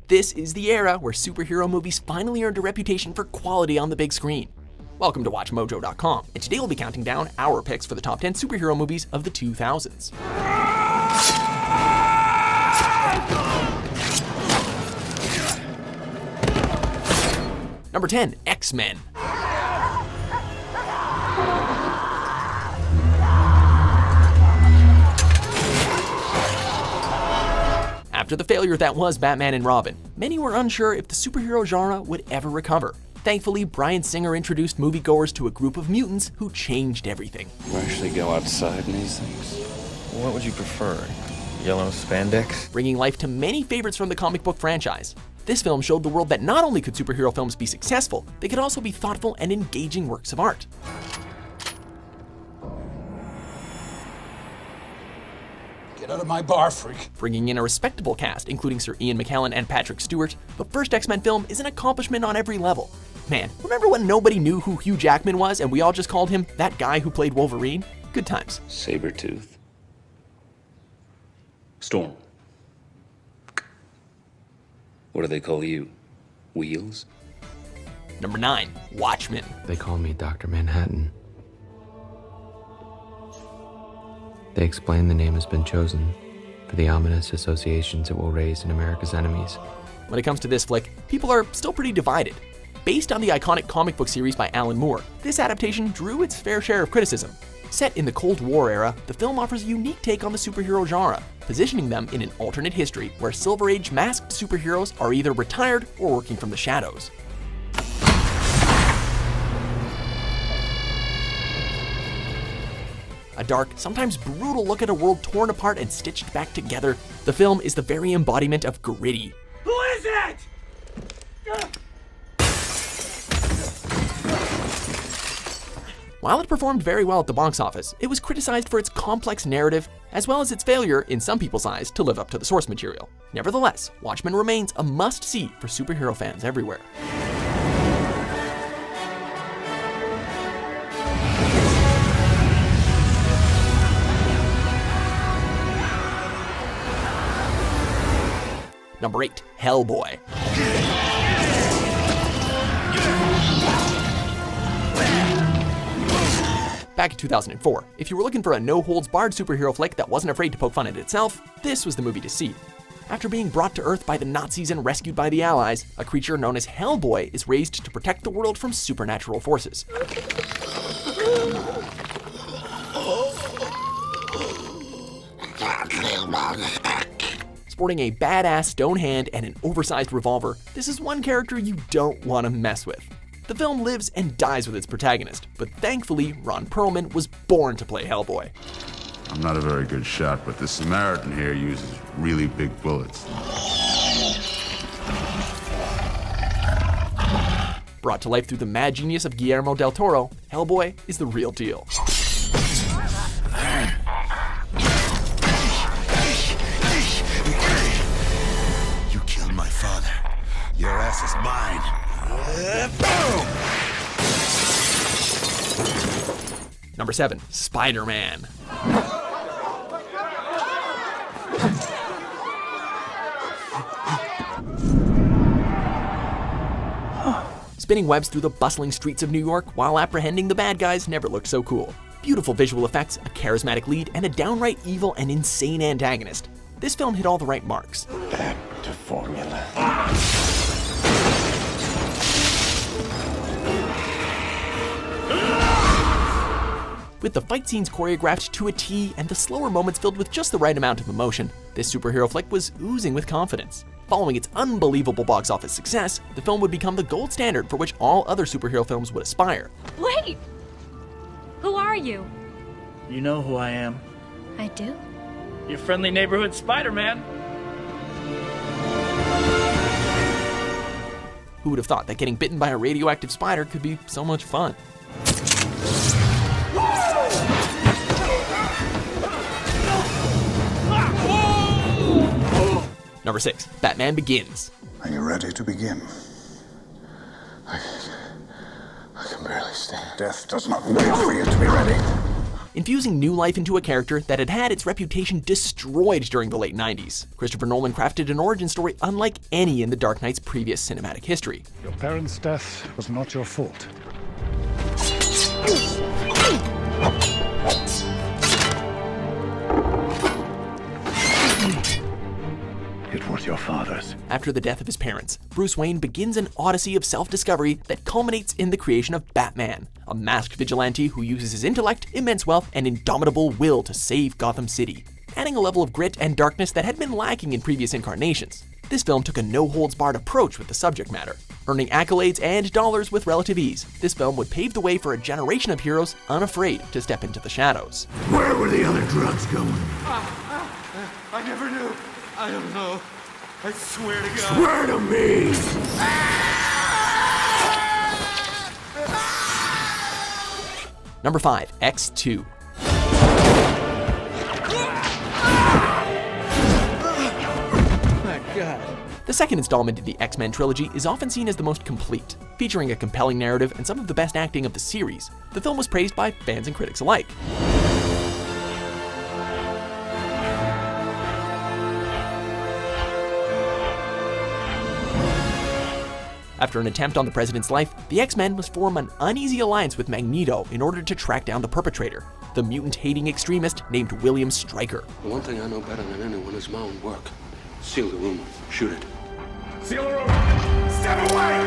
This is the era where superhero movies finally earned a reputation for quality on the big screen. Welcome to WatchMojo.com, and today we'll be counting down our picks for the top 10 superhero movies of the 2000s. Number 10, X-Men. After the failure that was Batman and Robin, many were unsure if the superhero genre would ever recover. Thankfully, Bryan Singer introduced moviegoers to a group of mutants who changed everything. You actually go outside in these things? What would you prefer? Yellow spandex? Bringing life to many favorites from the comic book franchise. This film showed the world that not only could superhero films be successful, they could also be thoughtful and engaging works of art. Get out of my bar, freak. Bringing in a respectable cast, including Sir Ian McKellen and Patrick Stewart, the first X-Men film is an accomplishment on every level. Man, remember when nobody knew who Hugh Jackman was and we all just called him that guy who played Wolverine? Good times. Sabretooth. Storm. What do they call you? Wheels? Number 9, Watchmen. They call me Dr. Manhattan. They explain the name has been chosen for the ominous associations it will raise in America's enemies. When it comes to this flick, people are still pretty divided. Based on the iconic comic book series by Alan Moore, this adaptation drew its fair share of criticism. Set in the Cold War era, the film offers a unique take on the superhero genre, positioning them in an alternate history where Silver Age masked superheroes are either retired or working from the shadows. A dark, sometimes brutal look at a world torn apart and stitched back together, the film is the very embodiment of gritty. Who is it? While it performed very well at the box office, it was criticized for its complex narrative, as well as its failure, in some people's eyes, to live up to the source material. Nevertheless, Watchmen remains a must-see for superhero fans everywhere. Number 8, Hellboy. Back in 2004, if you were looking for a no-holds-barred superhero flick that wasn't afraid to poke fun at itself, this was the movie to see. After being brought to Earth by the Nazis and rescued by the Allies, a creature known as Hellboy is raised to protect the world from supernatural forces. Sporting a badass stone hand and an oversized revolver, this is one character you don't want to mess with. The film lives and dies with its protagonist, but thankfully, Ron Perlman was born to play Hellboy. I'm not a very good shot, but this Samaritan here uses really big bullets. Brought to life through the mad genius of Guillermo del Toro, Hellboy is the real deal. You killed my father. Your ass is mine. Number 7, Spider-Man. Spinning webs through the bustling streets of New York while apprehending the bad guys never looked so cool. Beautiful visual effects, a charismatic lead, and a downright evil and insane antagonist. This film hit all the right marks. Back to formula. With the fight scenes choreographed to a T and the slower moments filled with just the right amount of emotion, this superhero flick was oozing with confidence. Following its unbelievable box office success, the film would become the gold standard for which all other superhero films would aspire. Wait! Who are you? You know who I am. I do? Your friendly neighborhood Spider-Man. Who would have thought that getting bitten by a radioactive spider could be so much fun? Number 6, Batman Begins. Are you ready to begin? I can barely stand. Death does not wait for you to be ready. infusing new life into a character that had had its reputation destroyed during the late 90s. Christopher Nolan crafted an origin story unlike any in The Dark Knight's previous cinematic history. Your parents' death was not your fault. It was your father's. After the death of his parents, Bruce Wayne begins an odyssey of self-discovery that culminates in the creation of Batman, a masked vigilante who uses his intellect, immense wealth, and indomitable will to save Gotham City, adding a level of grit and darkness that had been lacking in previous incarnations. This film took a no-holds-barred approach with the subject matter. Earning accolades and dollars with relative ease, this film would pave the way for a generation of heroes unafraid to step into the shadows. Where were the other drugs going? I never knew. I don't know. I swear to God. Swear to me! Number 5, X2. My God. The second installment in the X-Men trilogy is often seen as the most complete. Featuring a compelling narrative and some of the best acting of the series, the film was praised by fans and critics alike. After an attempt on the president's life, the X-Men must form an uneasy alliance with Magneto in order to track down the perpetrator, the mutant-hating extremist named William Stryker. The one thing I know better than anyone is my own work. Seal the room. Shoot it. Seal the room! Step away!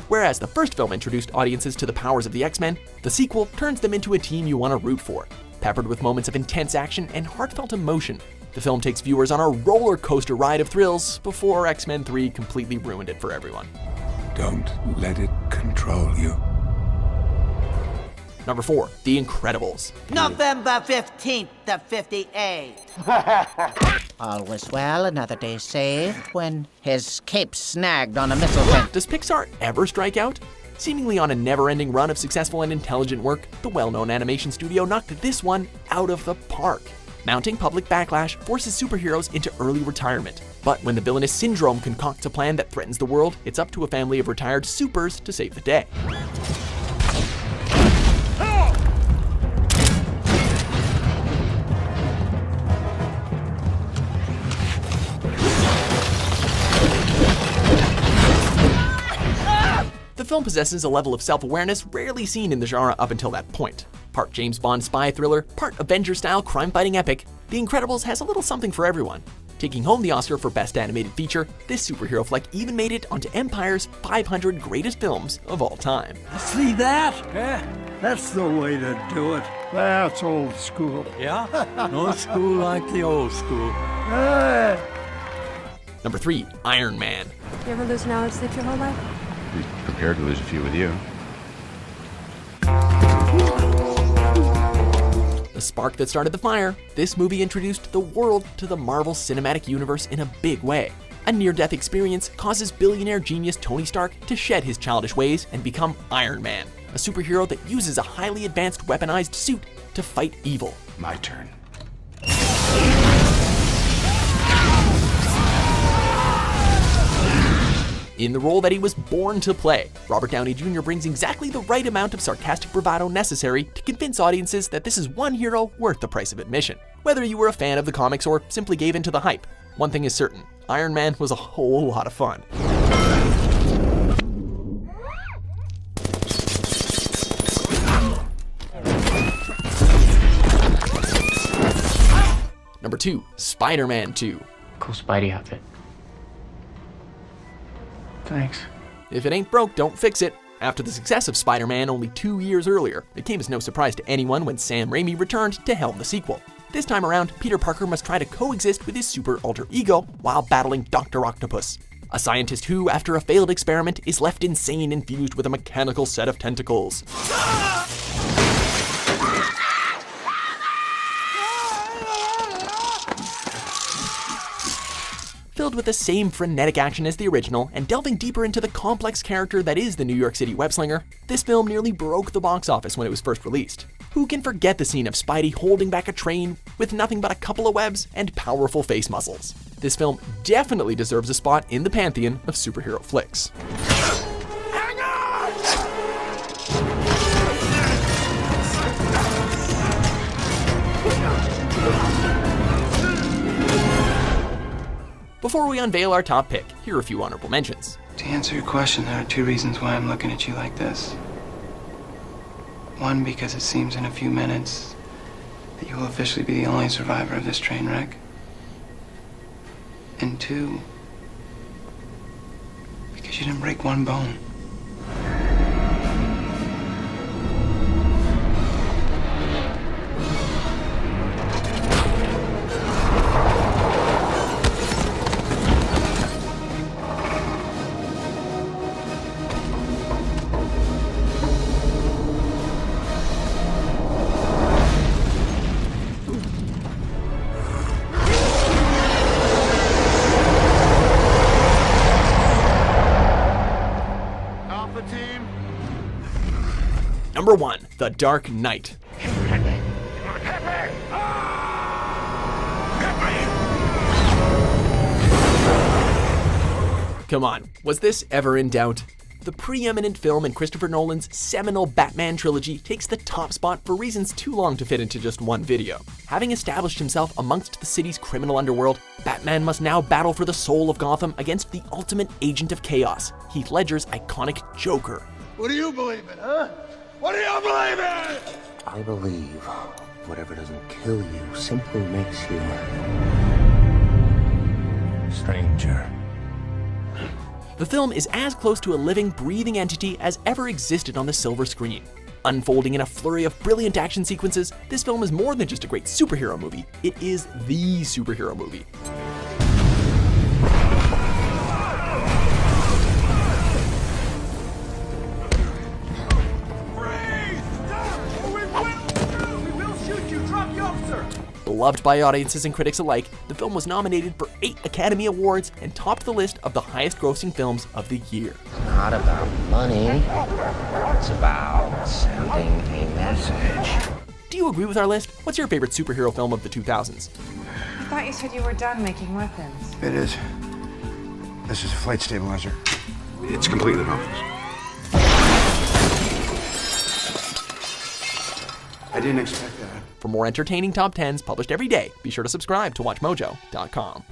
Whereas the first film introduced audiences to the powers of the X-Men, the sequel turns them into a team you want to root for, peppered with moments of intense action and heartfelt emotion. The film takes viewers on a roller coaster ride of thrills before X-Men 3 completely ruined it for everyone. Don't let it control you. Number 4, The Incredibles. November 15th of 58. All was well, another day saved, when his cape snagged on a missile tank. Does Pixar ever strike out? Seemingly on a never-ending run of successful and intelligent work, the well-known animation studio knocked this one out of the park. Mounting public backlash forces superheroes into early retirement. But when the villainous Syndrome concocts a plan that threatens the world, it's up to a family of retired supers to save the day. The film possesses a level of self-awareness rarely seen in the genre up until that point. Part James Bond spy thriller, part Avenger-style crime-fighting epic, The Incredibles has a little something for everyone. Taking home the Oscar for Best Animated Feature, this superhero flick even made it onto Empire's 500 Greatest Films of All Time. See that? Yeah, that's the way to do it. That's old school. Yeah? No school like the old school. Number 3, Iron Man. You ever lose an hour's sleep your whole life? Be prepared to lose a few with you. The spark that started the fire, this movie introduced the world to the Marvel Cinematic Universe in a big way. A near-death experience causes billionaire genius Tony Stark to shed his childish ways and become Iron Man, a superhero that uses a highly advanced weaponized suit to fight evil. My turn. In the role that he was born to play, Robert Downey Jr. brings exactly the right amount of sarcastic bravado necessary to convince audiences that this is one hero worth the price of admission. Whether you were a fan of the comics or simply gave into the hype, one thing is certain, Iron Man was a whole lot of fun. Number 2, Spider-Man 2. Cool Spidey outfit. Thanks. If it ain't broke, don't fix it. After the success of Spider-Man only 2 years earlier, it came as no surprise to anyone when Sam Raimi returned to helm the sequel. This time around, Peter Parker must try to coexist with his super alter ego while battling Dr. Octopus, a scientist who, after a failed experiment, is left insane and fused with a mechanical set of tentacles. Filled with the same frenetic action as the original, and delving deeper into the complex character that is the New York City web-slinger, this film nearly broke the box office when it was first released. Who can forget the scene of Spidey holding back a train with nothing but a couple of webs and powerful face muscles? This film definitely deserves a spot in the pantheon of superhero flicks. Hang on! Before we unveil our top pick, here are a few honorable mentions. To answer your question, there are two reasons why I'm looking at you like this. One, because it seems in a few minutes that you will officially be the only survivor of this train wreck. And two, because you didn't break one bone. Number 1, The Dark Knight. Come on, was this ever in doubt? The preeminent film in Christopher Nolan's seminal Batman trilogy takes the top spot for reasons too long to fit into just one video. Having established himself amongst the city's criminal underworld, Batman must now battle for the soul of Gotham against the ultimate agent of chaos, Heath Ledger's iconic Joker. What do you believe in, huh? What do you believe in? I believe whatever doesn't kill you simply makes you stranger. The film is as close to a living, breathing entity as ever existed on the silver screen. Unfolding in a flurry of brilliant action sequences, this film is more than just a great superhero movie. It is the superhero movie. Beloved by audiences and critics alike, the film was nominated for 8 Academy Awards and topped the list of the highest-grossing films of the year. It's not about money. It's about sending a message. Do you agree with our list? What's your favorite superhero film of the 2000s? I thought you said you were done making weapons. It is. This is a flight stabilizer. It's completely harmless. I didn't expect that. For more entertaining top 10s published every day, be sure to subscribe to WatchMojo.com.